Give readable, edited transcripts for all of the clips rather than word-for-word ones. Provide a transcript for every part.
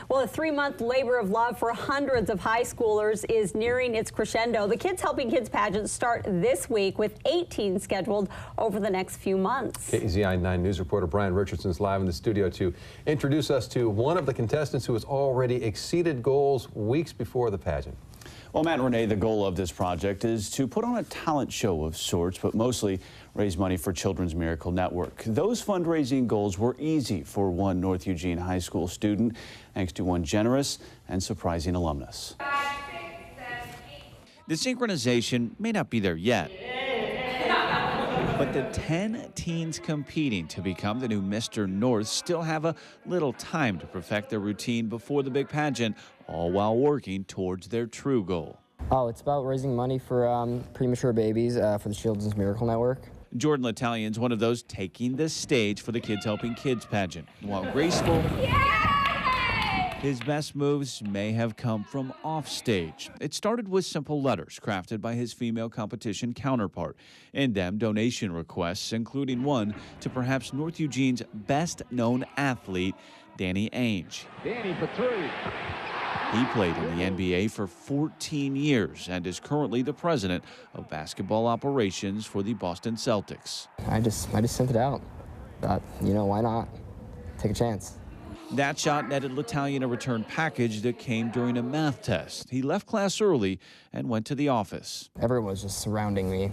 Well, a 3-month labor of love for hundreds of high schoolers is nearing its crescendo. The Kids Helping Kids pageant start this week with 18 scheduled over the next few months. KEZI 9 News reporter Brian Richardson is live in the studio to introduce us to one of the contestants who has already exceeded goals weeks before the pageant. Well, Matt and Renee, the goal of this project is to put on a talent show of sorts, but mostly raise money for Children's Miracle Network. Those fundraising goals were easy for one North Eugene High School student, thanks to one generous and surprising alumnus. 5, 6, 7, 8. The synchronization may not be there yet, but the 10 teens competing to become the new Mr. North still have a little time to perfect their routine before the big pageant, all while working towards their true goal. Oh, it's about raising money for premature babies for the Children's Miracle Network. Jordan L'Italian's one of those taking the stage for the Kids Helping Kids pageant. While graceful, his best moves may have come from offstage. It started with simple letters crafted by his female competition counterpart. In them, donation requests, including one to perhaps North Eugene's best-known athlete, Danny Ainge. Danny for 3. He played in the NBA for 14 years and is currently the president of basketball operations for the Boston Celtics. I just sent it out. Thought, why not? Take a chance. That shot netted L'Italian a return package that came during a math test. He left class early and went to the office. Everyone was just surrounding me,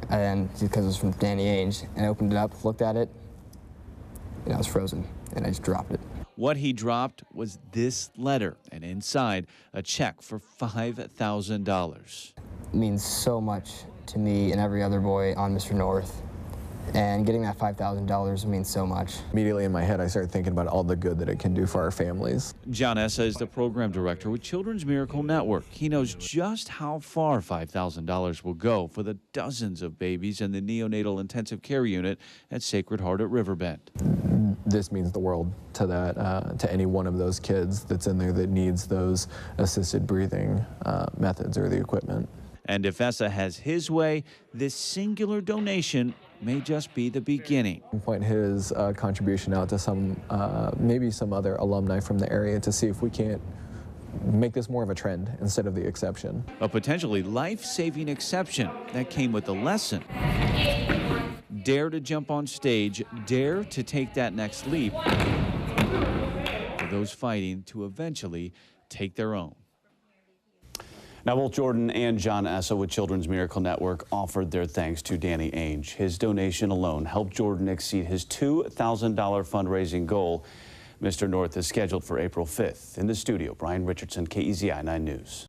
and because it was from Danny Ainge, and I opened it up, looked at it, and I was frozen, and I just dropped it. What he dropped was this letter, and inside, a check for $5,000. It means so much to me and every other boy on Mr. North. And getting that $5,000 means so much. Immediately in my head, I started thinking about all the good that it can do for our families. John Essa is the program director with Children's Miracle Network. He knows just how far $5,000 will go for the dozens of babies in the neonatal intensive care unit at Sacred Heart at Riverbend. This means the world to to any one of those kids that's in there that needs those assisted breathing methods or the equipment. And if Essa has his way, this singular donation may just be the beginning. Point his contribution out to maybe some other alumni from the area to see if we can't make this more of a trend instead of the exception. A potentially life-saving exception that came with a lesson. Dare to jump on stage, dare to take that next leap for those fighting to eventually take their own. Now, both Jordan and John Essa with Children's Miracle Network offered their thanks to Danny Ainge. His donation alone helped Jordan exceed his $2,000 fundraising goal. Mr. North is scheduled for April 5th. In the studio, Brian Richardson, KEZI 9 News.